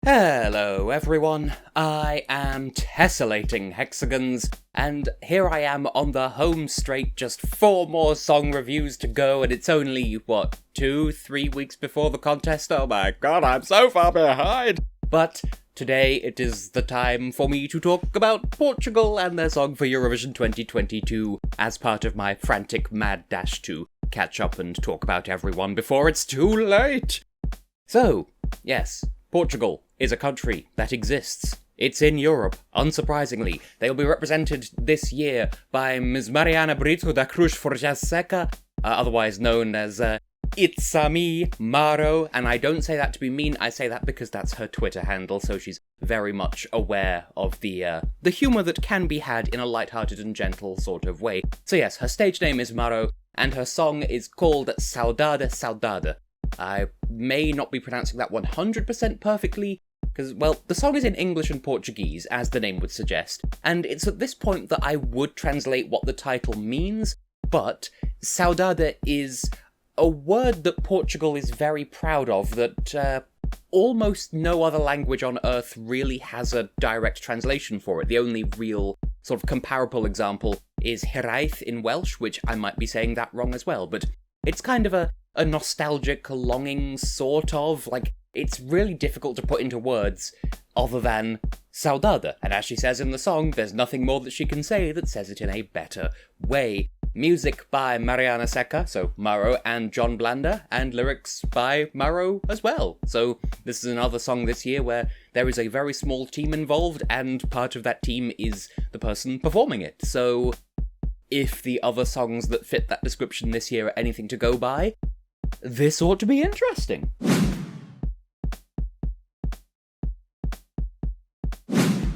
Hello everyone, I am Tessellating Hexagons, and here I am on the home straight, just 4 more song reviews to go, and it's only, 2-3 weeks before the contest? Oh my god, I'm so far behind! But today it is the time for me to talk about Portugal and their song for Eurovision 2022 as part of my frantic mad dash to catch up and talk about everyone before it's too late! So, yes, Portugal is a country that exists. It's in Europe, unsurprisingly. They'll be represented this year by Ms. Mariana Brito da Cruz Forjaseca, otherwise known as It's Me, MARO, and I don't say that to be mean, I say that because that's her Twitter handle, so she's very much aware of the humour that can be had in a light-hearted and gentle sort of way. So yes, her stage name is MARO, and her song is called Saudade, Saudade. I may not be pronouncing that 100% perfectly, because, well, the song is in English and Portuguese, as the name would suggest, and it's at this point that I would translate what the title means, but saudade is a word that Portugal is very proud of, that almost no other language on Earth really has a direct translation for it. The only real sort of comparable example is hiraeth in Welsh, which I might be saying that wrong as well, but it's kind of a nostalgic longing, sort of, like, it's really difficult to put into words other than saudade, and as she says in the song, there's nothing more that she can say that says it in a better way. Music by Mariana Seca, so MARO, and John Blanda, and lyrics by MARO as well. So this is another song this year where there is a very small team involved, and part of that team is the person performing it. So if the other songs that fit that description this year are anything to go by, this ought to be interesting.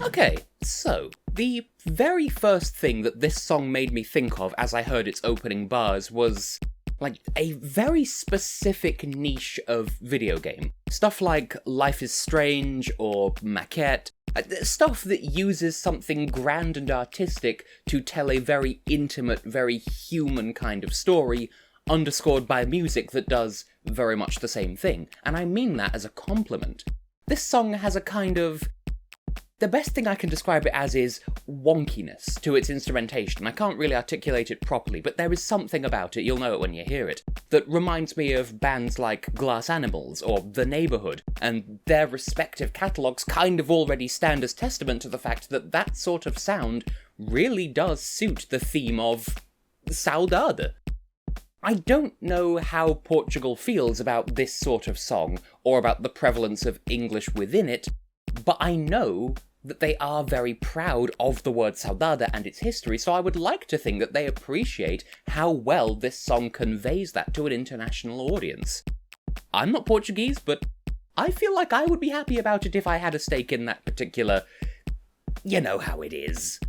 Okay, so the very first thing that this song made me think of as I heard its opening bars was, like, a very specific niche of video game. Stuff like Life is Strange or Maquette. Stuff that uses something grand and artistic to tell a very intimate, very human kind of story, underscored by music that does very much the same thing. And I mean that as a compliment. This song has a kind of... the best thing I can describe it as is wonkiness to its instrumentation. I can't really articulate it properly, but there is something about it, you'll know it when you hear it, that reminds me of bands like Glass Animals or The Neighbourhood, and their respective catalogues kind of already stand as testament to the fact that that sort of sound really does suit the theme of saudade. I don't know how Portugal feels about this sort of song, or about the prevalence of English within it, but I know that they are very proud of the word saudade and its history, so I would like to think that they appreciate how well this song conveys that to an international audience. I'm not Portuguese, but I feel like I would be happy about it if I had a stake in that particular... you know how it is.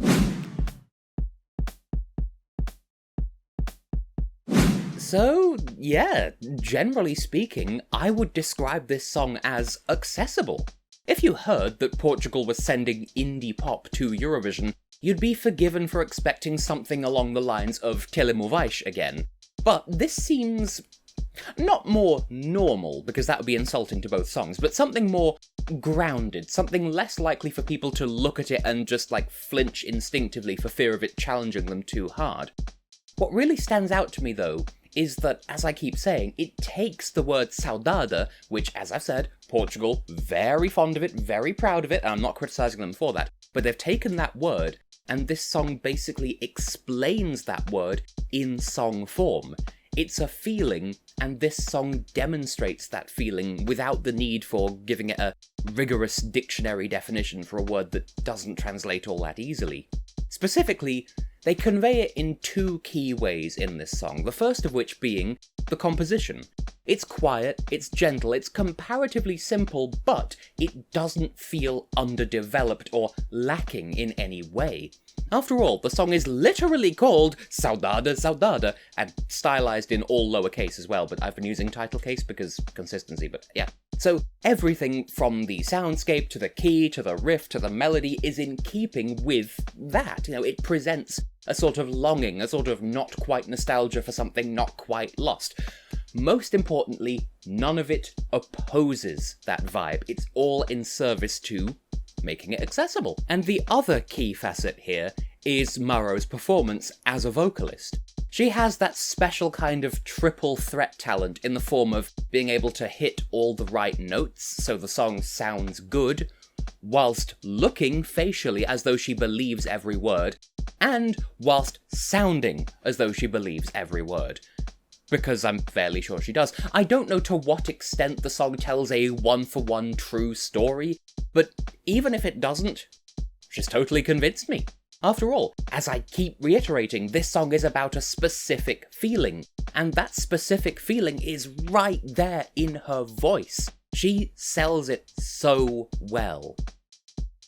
So, yeah, generally speaking, I would describe this song as accessible. If you heard that Portugal was sending indie pop to Eurovision, you'd be forgiven for expecting something along the lines of Telemóveis again. But this seems not more normal, because that would be insulting to both songs, but something more grounded, something less likely for people to look at it and just, like, flinch instinctively for fear of it challenging them too hard. What really stands out to me, though, is that, as I keep saying, it takes the word saudade, which, as I've said, Portugal, very fond of it, very proud of it, and I'm not criticising them for that, but they've taken that word, and this song basically explains that word in song form. It's a feeling, and this song demonstrates that feeling without the need for giving it a rigorous dictionary definition for a word that doesn't translate all that easily. Specifically, they convey it in 2 key ways in this song, the first of which being the composition. It's quiet, it's gentle, it's comparatively simple, but it doesn't feel underdeveloped or lacking in any way. After all, the song is literally called Saudade, Saudade, and stylized in all lowercase as well, but I've been using title case because consistency, but yeah. So everything from the soundscape to the key to the riff to the melody is in keeping with that. It presents a sort of longing, a sort of not quite nostalgia for something not quite lost. Most importantly, none of it opposes that vibe. It's all in service to making it accessible. And the other key facet here is MARO's performance as a vocalist. She has that special kind of triple threat talent in the form of being able to hit all the right notes so the song sounds good, whilst looking facially as though she believes every word, and whilst sounding as though she believes every word. Because I'm fairly sure she does. I don't know to what extent the song tells a one-for-one true story, but even if it doesn't, she's totally convinced me. After all, as I keep reiterating, this song is about a specific feeling, and that specific feeling is right there in her voice. She sells it so well.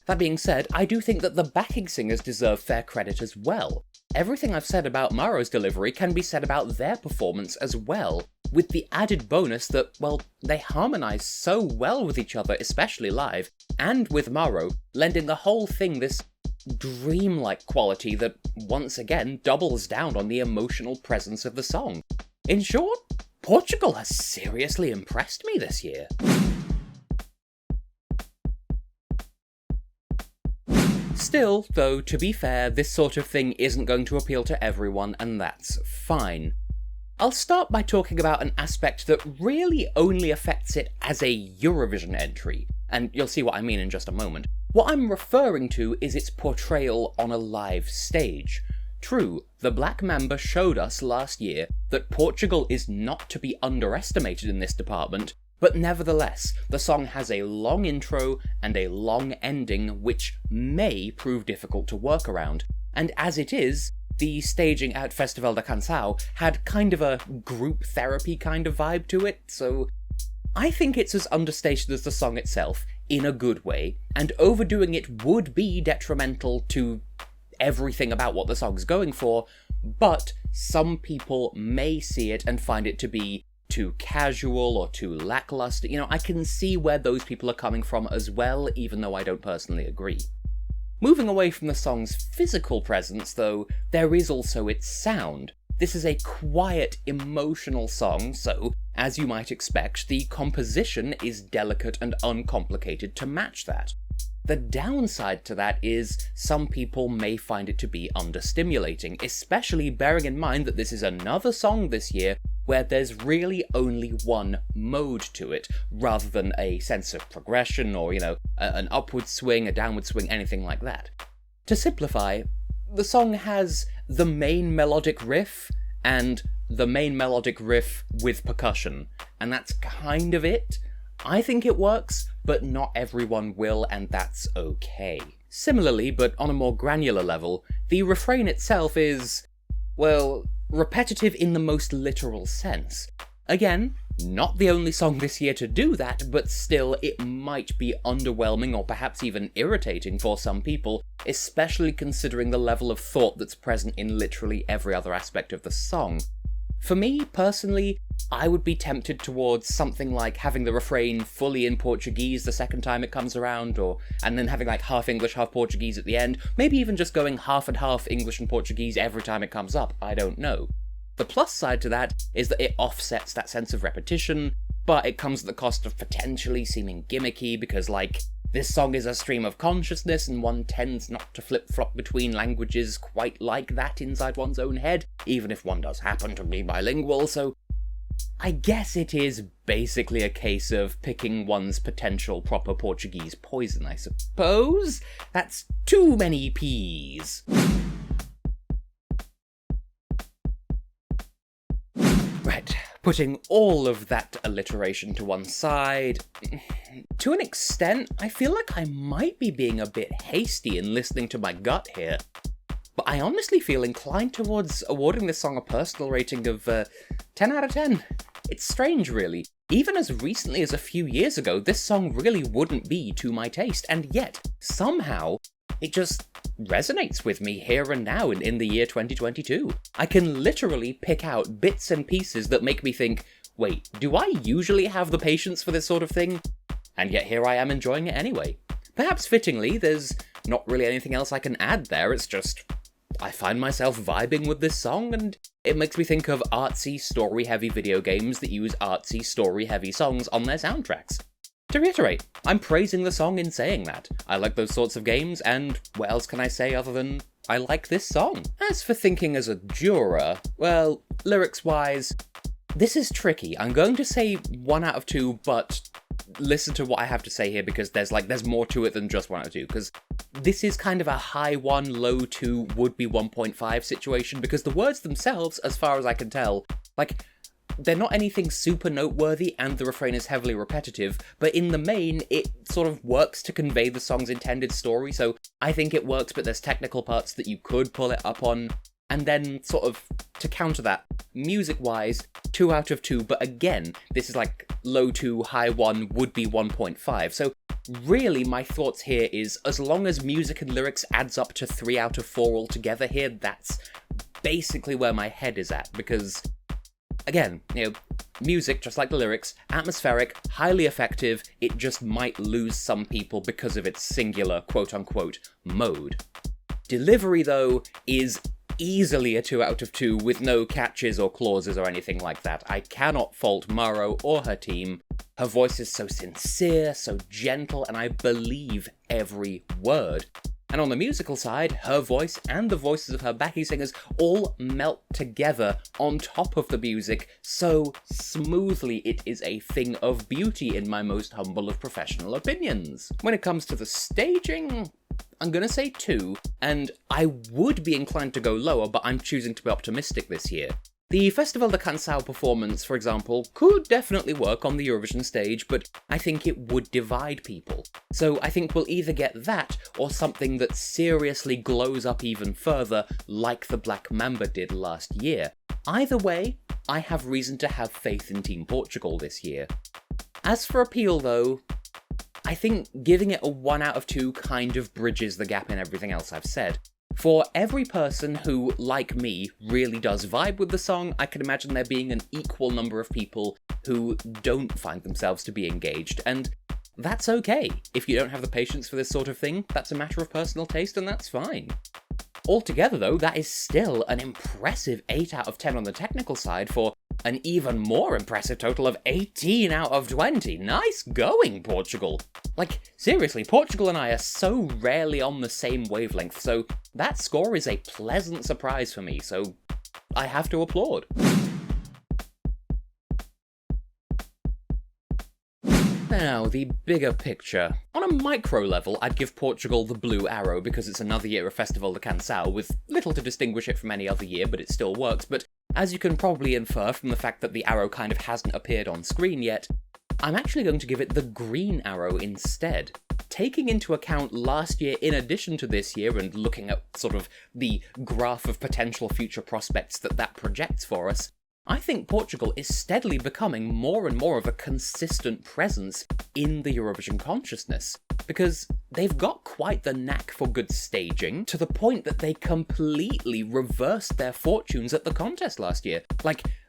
That being said, I do think that the backing singers deserve fair credit as well. Everything I've said about MARO's delivery can be said about their performance as well, with the added bonus that, well, they harmonise so well with each other, especially live, and with MARO, lending the whole thing this dreamlike quality that, once again, doubles down on the emotional presence of the song. In short, Portugal has seriously impressed me this year. Still, though, to be fair, this sort of thing isn't going to appeal to everyone, and that's fine. I'll start by talking about an aspect that really only affects it as a Eurovision entry, and you'll see what I mean in just a moment. What I'm referring to is its portrayal on a live stage. True, the Black Mamba showed us last year that Portugal is not to be underestimated in this department, but nevertheless, the song has a long intro and a long ending which may prove difficult to work around, and as it is, the staging at Festival da Canção had kind of a group therapy kind of vibe to it, so I think it's as understated as the song itself, in a good way, and overdoing it would be detrimental to everything about what the song's going for, but some people may see it and find it to be too casual or too lackluster. I can see where those people are coming from as well, even though I don't personally agree. Moving away from the song's physical presence, though, there is also its sound. This is a quiet, emotional song, so, as you might expect, the composition is delicate and uncomplicated to match that. The downside to that is some people may find it to be understimulating, especially bearing in mind that this is another song this year where there's really only one mode to it, rather than a sense of progression or, an upward swing, a downward swing, anything like that. To simplify, the song has the main melodic riff and the main melodic riff with percussion, and that's kind of it. I think it works, but not everyone will, and that's okay. Similarly, but on a more granular level, the refrain itself is, well, repetitive in the most literal sense. Again, not the only song this year to do that, but still, it might be underwhelming or perhaps even irritating for some people, especially considering the level of thought that's present in literally every other aspect of the song. For me, personally, I would be tempted towards something like having the refrain fully in Portuguese the second time it comes around, and then having half English, half Portuguese at the end, maybe even just going half and half English and Portuguese every time it comes up, I don't know. The plus side to that is that it offsets that sense of repetition, but it comes at the cost of potentially seeming gimmicky because, this song is a stream of consciousness and one tends not to flip-flop between languages quite like that inside one's own head, even if one does happen to be bilingual, so I guess it is basically a case of picking one's potential proper Portuguese poison, I suppose? That's too many P's. Right, putting all of that alliteration to one side, to an extent, I feel like I might be being a bit hasty in listening to my gut here, but I honestly feel inclined towards awarding this song a personal rating of 10 out of 10. It's strange, really. Even as recently as a few years ago, this song really wouldn't be to my taste, and yet, somehow, it just resonates with me here and now in the year 2022. I can literally pick out bits and pieces that make me think, wait, do I usually have the patience for this sort of thing? And yet here I am enjoying it anyway. Perhaps fittingly, there's not really anything else I can add there, it's just I find myself vibing with this song, and it makes me think of artsy, story-heavy video games that use artsy, story-heavy songs on their soundtracks. To reiterate, I'm praising the song in saying that. I like those sorts of games, and what else can I say other than I like this song? As for thinking as a juror, well, lyrics-wise, this is tricky. I'm going to say 1 out of 2, but listen to what I have to say here, because there's more to it than just 1 out of 2, because this is kind of a high 1, low 2, would-be 1.5 situation, because the words themselves, as far as I can tell, they're not anything super noteworthy, and the refrain is heavily repetitive, but in the main, it sort of works to convey the song's intended story, so I think it works, but there's technical parts that you could pull it up on, and then sort of, to counter that, music-wise, 2 out of 2, but again, this is low 2, high 1, would be 1.5, so really my thoughts here is, as long as music and lyrics adds up to 3 out of 4 altogether here, that's basically where my head is at, because again, music, just like the lyrics, atmospheric, highly effective, it just might lose some people because of its singular, quote-unquote, mode. Delivery, though, is easily a 2 out of 2 with no catches or clauses or anything like that. I cannot fault MARO or her team. Her voice is so sincere, so gentle, and I believe every word. And on the musical side, her voice and the voices of her backing singers all melt together on top of the music so smoothly it is a thing of beauty in my most humble of professional opinions. When it comes to the staging, I'm gonna say 2, and I would be inclined to go lower, but I'm choosing to be optimistic this year. The Festival de Canção performance, for example, could definitely work on the Eurovision stage, but I think it would divide people. So I think we'll either get that, or something that seriously glows up even further, like the Black Mamba did last year. Either way, I have reason to have faith in Team Portugal this year. As for appeal though, I think giving it a 1 out of 2 kind of bridges the gap in everything else I've said. For every person who, like me, really does vibe with the song, I can imagine there being an equal number of people who don't find themselves to be engaged, and that's okay. If you don't have the patience for this sort of thing, that's a matter of personal taste, and that's fine. Altogether though, that is still an impressive 8 out of 10 on the technical side for an even more impressive total of 18 out of 20. Nice going, Portugal! Seriously, Portugal and I are so rarely on the same wavelength, so that score is a pleasant surprise for me, so I have to applaud. Now, the bigger picture. On a micro level, I'd give Portugal the blue arrow because it's another year of Festival de Canção, with little to distinguish it from any other year, but it still works, but as you can probably infer from the fact that the arrow kind of hasn't appeared on screen yet, I'm actually going to give it the green arrow instead. Taking into account last year in addition to this year and looking at sort of the graph of potential future prospects that projects for us, I think Portugal is steadily becoming more and more of a consistent presence in the Eurovision consciousness, because they've got quite the knack for good staging, to the point that they completely reversed their fortunes at the contest last year.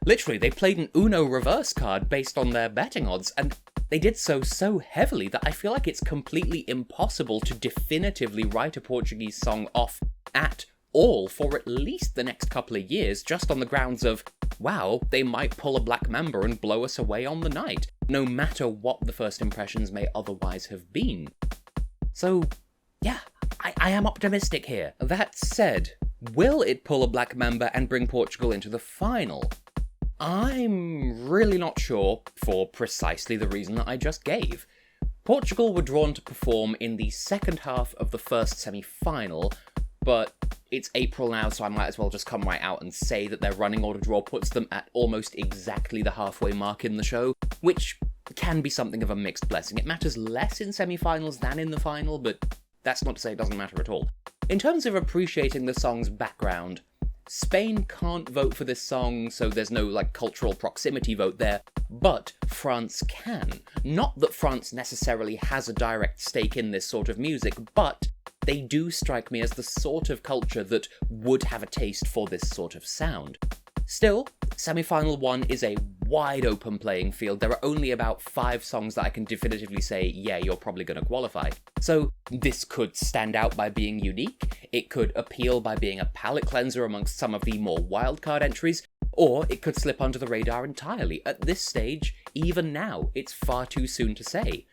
Literally, they played an Uno reverse card based on their betting odds, and they did so heavily that I feel like it's completely impossible to definitively write a Portuguese song off at all for at least the next couple of years, just on the grounds of, wow, they might pull a Black Mamba and blow us away on the night, no matter what the first impressions may otherwise have been. So, yeah, I am optimistic here. That said, will it pull a Black Mamba and bring Portugal into the final? I'm really not sure, for precisely the reason that I just gave. Portugal were drawn to perform in the second half of the first semi-final, but it's April now, so I might as well just come right out and say that their running order draw puts them at almost exactly the halfway mark in the show, which can be something of a mixed blessing. It matters less in semi-finals than in the final, but that's not to say it doesn't matter at all. In terms of appreciating the song's background, Spain can't vote for this song, so there's no, cultural proximity vote there, but France can. Not that France necessarily has a direct stake in this sort of music, but they do strike me as the sort of culture that would have a taste for this sort of sound. Still, semi-final 1 is a wide open playing field. There are only about 5 songs that I can definitively say, yeah, you're probably going to qualify. So this could stand out by being unique, it could appeal by being a palate cleanser amongst some of the more wildcard entries, or it could slip under the radar entirely. At this stage, even now, it's far too soon to say.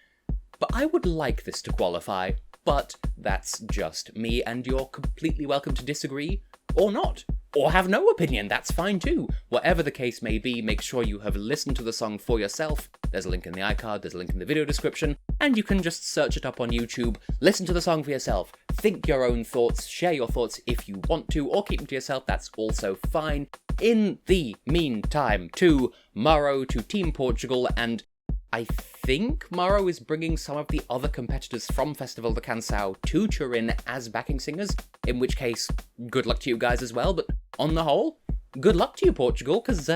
But I would like this to qualify, but that's just me, and you're completely welcome to disagree, or not. Or have no opinion, that's fine too. Whatever the case may be, make sure you have listened to the song for yourself. There's a link in the iCard, there's a link in the video description, and you can just search it up on YouTube, listen to the song for yourself, think your own thoughts, share your thoughts if you want to, or keep them to yourself, that's also fine. In the meantime, to MARO, to Team Portugal, and I think MARO is bringing some of the other competitors from Festival de Canção to Turin as backing singers, in which case, good luck to you guys as well, but on the whole, good luck to you, Portugal, because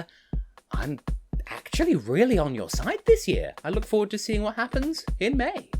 I'm actually really on your side this year. I look forward to seeing what happens in May.